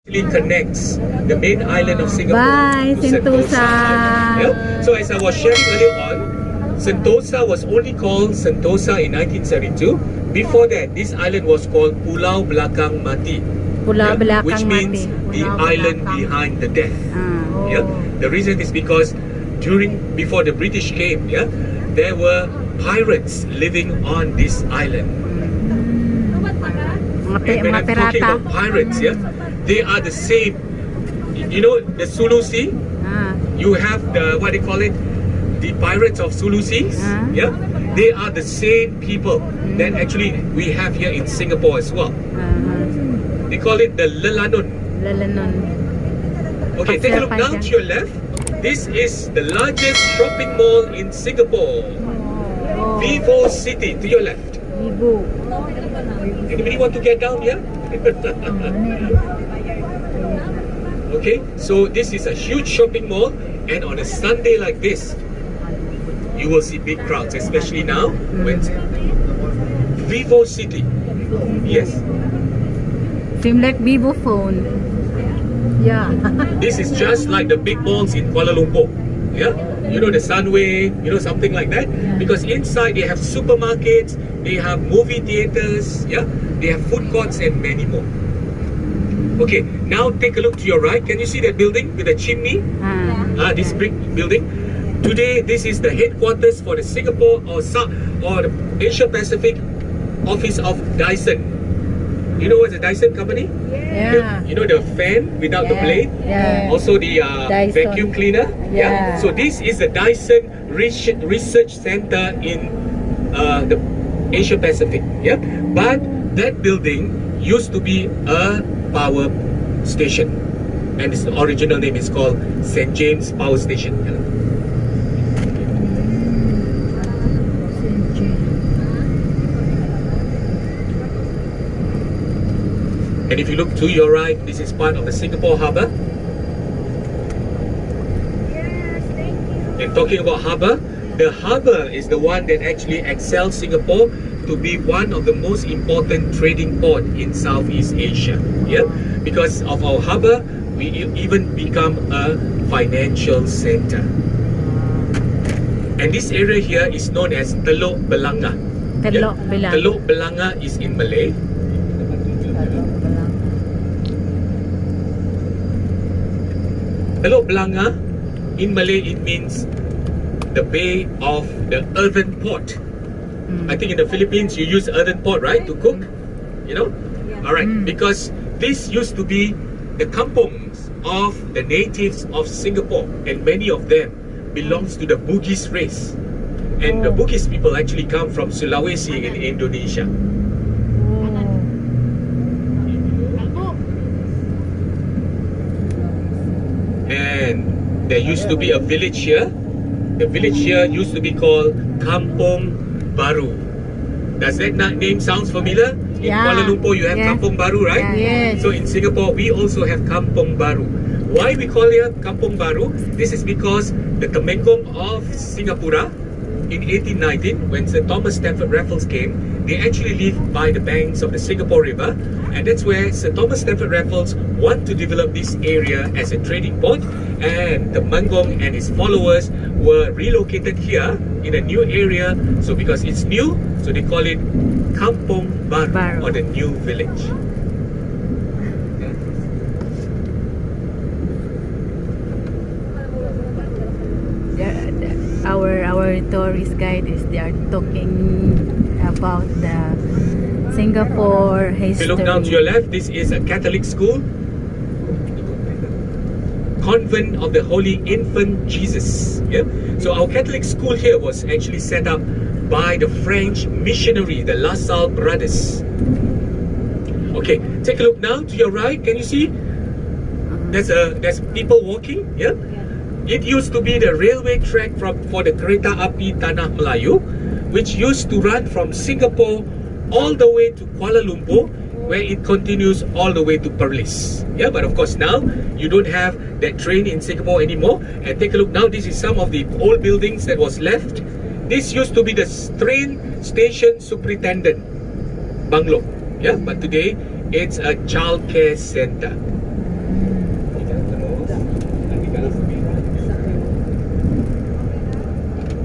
actually connects the main island of Singapore Bye, to Sentosa. Sentosa. Yeah? So as I was sharing earlier on, Sentosa was only called Sentosa in 1972. Before that, this island was called Pulau Belakang Mati. Pulau Belakang which means Mati. the Pulau island Belakang. behind the death. Ah. Yeah? The reason is because before the British came, there were pirates living on this island. And when I'm talking about pirates, they are the same. You know the Sulu Sea? You have the, what they call it, the pirates of Sulu Seas. They are the same people that actually we have here in Singapore as well. They call it the Lelanun. Okay, take a look now to your left. This is the largest shopping mall in Singapore. Vivo City, to your left. Vivo. Anybody want to get down here? Okay, so this is a huge shopping mall, and on a Sunday like this, you will see big crowds, especially now when Vivo City. Yes. Seem like Vivo phone. Yeah. This is just like the big malls in Kuala Lumpur. Yeah, you know the Sunway, you know, something like that. Because inside they have supermarkets, they have movie theaters, they have food courts and many more. Okay, now take a look to your right. Can you see that building with a chimney? This brick building. Today, this is the headquarters for the Singapore or the Asia Pacific office of Dyson. You know what's a Dyson company? Yeah. You know the fan without the blade? Also the vacuum cleaner? So this is the Dyson Research Center in the Asia Pacific. But that building used to be a power station, and its original name is called St. James Power Station. And if you look to your right, this is part of the Singapore Harbour. Yes, thank you. And talking about harbour, the harbour is the one that actually excels Singapore to be one of the most important trading port in Southeast Asia. Because of our harbour, we even become a financial centre. And this area here is known as Teluk Belanga. Teluk Belanga is in Malay. Teluk Belanga, in Malay it means the bay of the earthen pot. I think in the Philippines you use earthen pot, right, to cook? You know? Alright, because this used to be the kampongs of the natives of Singapore, and many of them belongs to the Bugis race. And the Bugis people actually come from Sulawesi in Indonesia. And there used to be a village here. The village here used to be called Kampung Baru. Does that name sounds familiar? In Kuala Lumpur you have Kampung Baru, right? Yes. So in Singapore we also have Kampung Baru. Why we call it Kampung Baru? This is because the Temenggung of Singapura in 1819, when Sir Thomas Stamford Raffles came, they actually lived by the banks of the Singapore River, and that's where Sir Thomas Stamford Raffles want to develop this area as a trading port, and the Temenggung and his followers were relocated here in a new area. So because it's new, so they call it Kampung Baru, or the new village. Our tourist guide they are talking about the Singapore history. If you look down to your left, this is a Catholic school, Convent of the Holy Infant Jesus. So our Catholic school here was actually set up by the French missionary, the La Salle brothers. Okay, take a look now to your right. Can you see? There's people walking. It used to be the railway track for the Kereta Api Tanah Melayu, which used to run from Singapore all the way to Kuala Lumpur, where it continues all the way to Perlis. But of course now you don't have that train in Singapore anymore. And take a look now, this is some of the old buildings that was left. This used to be the train station superintendent bungalow. But today it's a childcare center.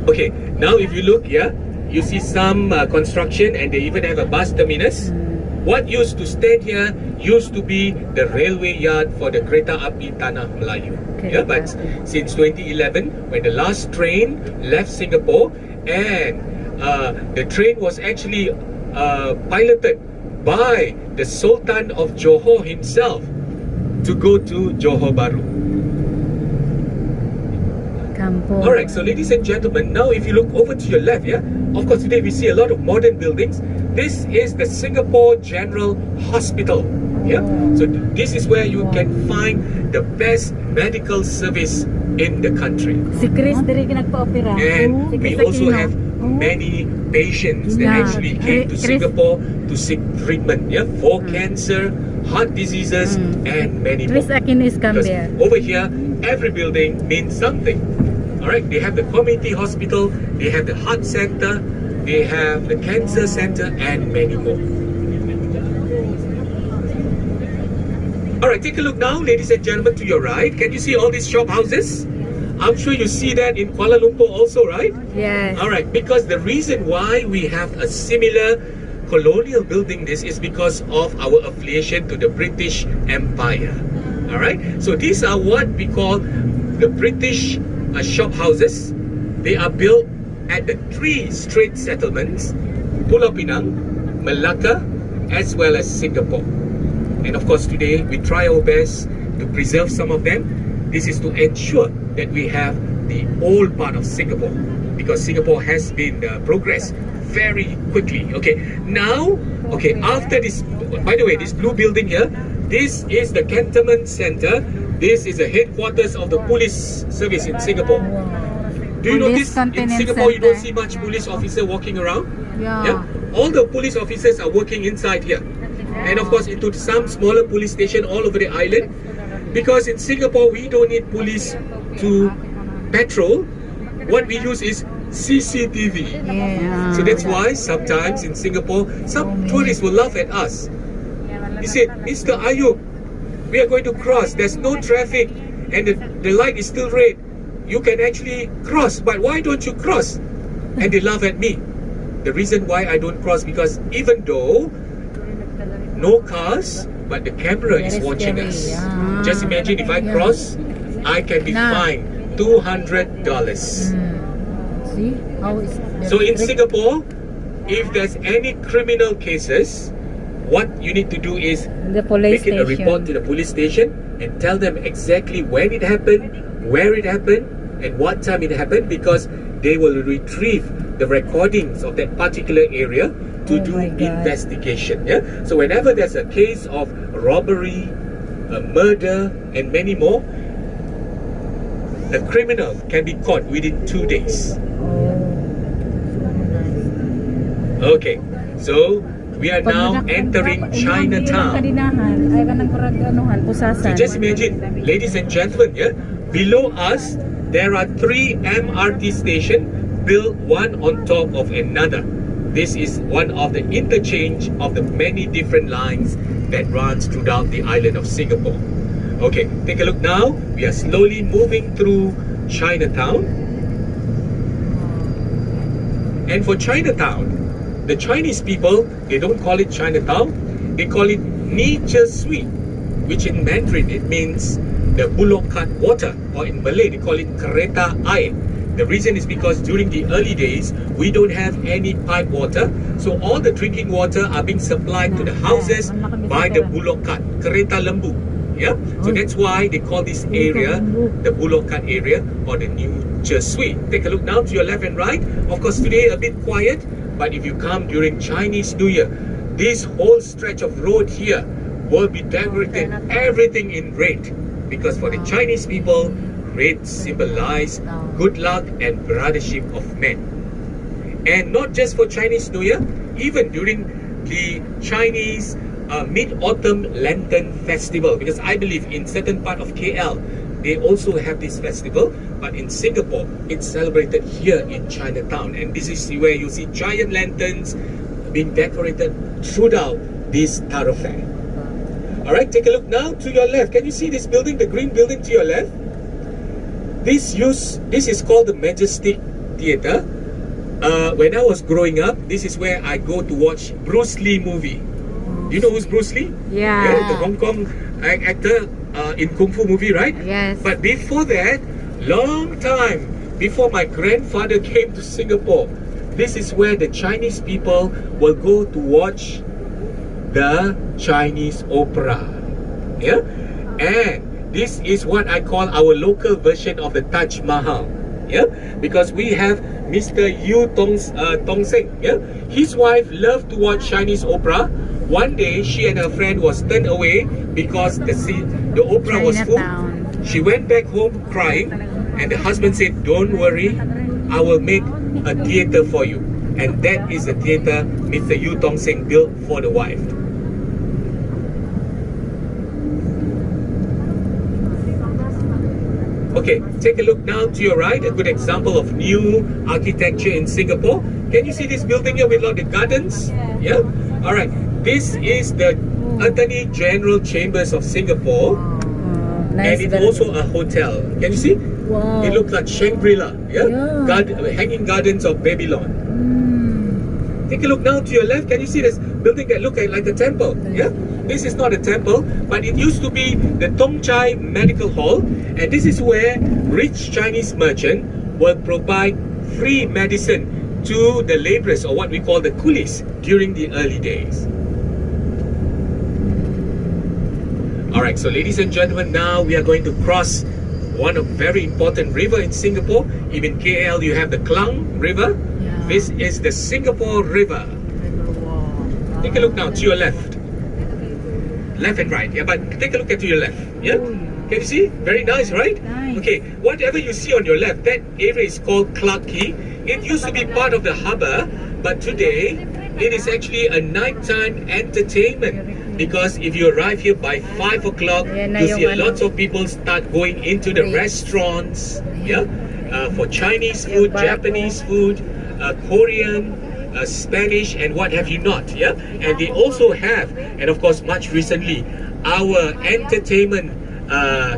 Okay, now if you look here, you see some construction, and they even have a bus terminus. What used to stand here used to be the railway yard for the Kereta Api Tanah Melayu. Yeah, but since 2011, when the last train left Singapore, and the train was actually piloted by the Sultan of Johor himself to go to Johor Bahru. Kampung. Alright, so ladies and gentlemen, now if you look over to your left, yeah, of course today we see a lot of modern buildings. This is the Singapore General Hospital. Yeah, so this is where you can find the best medical service in the country. Si Chris diri nagpa-opera. And Si we Chris also Aquino. have many patients that Yeah. actually came to Chris- Singapore to seek treatment, yeah, for cancer, heart diseases, and many more. Chris Aquino is come Because there. over here, every building means something. Alright, they have the community hospital, they have the heart center, they have the cancer center, and many more. Alright, take a look now, ladies and gentlemen, to your right. Can you see all these shop houses? I'm sure you see that in Kuala Lumpur also, right? Yes. Alright, because the reason why we have a similar colonial building this is because of our affiliation to the British Empire. Alright, so these are what we call the British shop houses. They are built at the three strait settlements, Pulau Pinang, Malacca, as well as Singapore. And of course today we try our best to preserve some of them. This is to ensure that we have the old part of Singapore, because Singapore has been progressed very quickly. Okay, now, okay, after this, by the way, this blue building here, this is the Cantonment Center. This is the headquarters of the police service in Singapore. Do you Police notice in Cantonment Singapore you don't Center. see much police officer walking around? Yeah. All the police officers are working inside here. And of course into some smaller police station all over the island. Because in Singapore we don't need police to patrol. What we use is CCTV. Yeah. So that's why sometimes in Singapore some tourists will laugh at us. He said, Mr. Ayub, we are going to cross. There's no traffic and the light is still red. You can actually cross, but why don't you cross? And they laugh at me. The reason why I don't cross, because even though no cars, but the camera is Very watching scary, us. yeah. Just imagine if I cross, I can be Nah. fined $200. See how is So in Singapore, if there's any criminal cases, what you need to do is the police make it a station. report to the police station and tell them exactly when it happened, where it happened, and what time it happened, because they will retrieve the recordings of that particular area to Oh do my God. investigation. Yeah. So whenever there's a case of robbery, a murder, and many more, the criminal can be caught within 2 days. Okay, so we are now entering Chinatown. So just imagine, ladies and gentlemen, yeah, below us there are 3 MRT stations built one on top of another. This is one of the interchange of the many different lines that runs throughout the island of Singapore. Okay, take a look now. We are slowly moving through Chinatown. And for Chinatown, the Chinese people, they don't call it Chinatown, they call it Nature Sweet, which in Mandarin it means the bullock cart water, or in Malay they call it Kereta Air. The reason is because during the early days, we don't have any pipe water, so all the drinking water are being supplied to the houses by the bullock cart, Kereta Lembu. Yeah, so that's why they call this area the bullock cart area, or the Nature Sweet. Take a look now to your left and right. Of course today a bit quiet, but if you come during Chinese New Year, this whole stretch of road here will be decorated everything in red, because for the Chinese people, red symbolize good luck and brothership of men. And not just for Chinese New Year, even during the Chinese Mid-Autumn Lantern Festival, because I believe in certain part of KL they also have this festival, but in Singapore it's celebrated here in Chinatown, and this is where you see giant lanterns being decorated throughout this thoroughfare. All right, take a look now to your left. Can you see this building, the green building to your left? This is called the Majestic Theatre. When I was growing up, this is where I go to watch Bruce Lee movie. Do you know who's Bruce Lee? Yeah. The Hong Kong actor in Kung Fu movie, right? Yes. But before that, long time before my grandfather came to Singapore, this is where the Chinese people will go to watch the Chinese opera. Yeah? And this is what I call our local version of the Taj Mahal. Yeah? Because we have Mr. Tong Seng. Yeah? His wife loved to watch Chinese opera. One day, she and her friend was turned away because the opera was full. Chinatown. She went back home crying, and the husband said, "Don't worry, I will make a theatre for you." And that is the theatre Mr. Yu Tong Seng built for the wife. Okay, take a look now to your right, a good example of new architecture in Singapore. Can you see this building here with a lot of gardens? Yeah? Alright, this is the Attorney General Chambers of Singapore, and it's also a hotel. Can you see? Wow. It looks like Shangri-La, yeah? Yeah. Hanging Gardens of Babylon. Take a look now to your left. Can you see this building that looks like a temple? Yeah? This is not a temple, but it used to be the Tong Chai Medical Hall, and this is where rich Chinese merchant will provide free medicine to the laborers, or what we call the coolies, during the early days. Alright, so ladies and gentlemen, now we are going to cross one of very important river in Singapore. Even KL, you have the Klang River. Yeah. This is the Singapore River. Take a look now to your left. Left and right, yeah, but take a look at to your left. Yeah? Can you see? Very nice, right? Nice. Okay, whatever you see on your left, that area is called Clarke Quay. It used to be part of the harbour, but today it is actually a nighttime entertainment. Because if you arrive here by 5 o'clock, you see lots of people start going into the restaurants, yeah, for Chinese food, Japanese food, Korean, Spanish, and what have you not, yeah. And they also have, and of course, much recently, our entertainment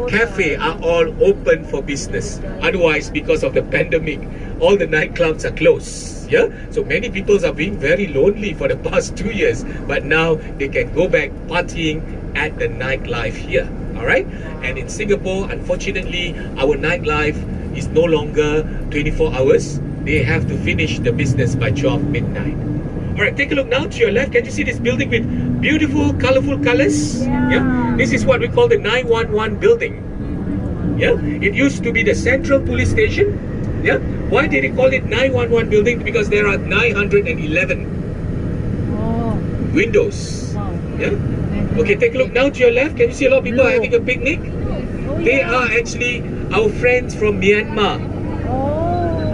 cafe are all open for business. Otherwise, because of the pandemic, all the nightclubs are closed. Yeah, so many people are being very lonely for the past 2 years, but now they can go back partying at the nightlife here. All right, and in Singapore, unfortunately, our nightlife is no longer 24 hours. They have to finish the business by 12 midnight. All right, take a look now to your left. Can you see this building with beautiful, colorful colors? Yeah. This is what we call the 911 building. Yeah, it used to be the Central Police Station. Yeah, why did they call it 911 building? Because there are 911 windows. Yeah. Okay, take a look now to your left. Can you see a lot of people having a picnic? They are actually our friends from Myanmar.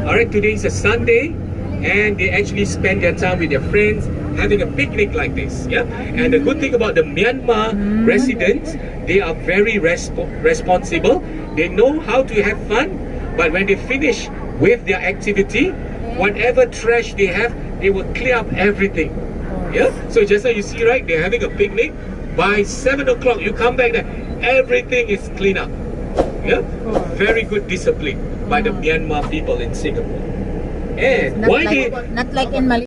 Alright, today is a Sunday, and they actually spend their time with their friends having a picnic like this. Yeah, and the good thing about the Myanmar residents, they are very responsible. They know how to have fun, but when they finish with their activity, whatever trash they have, they will clear up everything. Yeah, so just like you see, right, they're having a picnic. By 7 o'clock, you come back there, everything is clean up. Yeah, very good discipline by the Myanmar people in Singapore. And Not why like, they not like in Malaysia.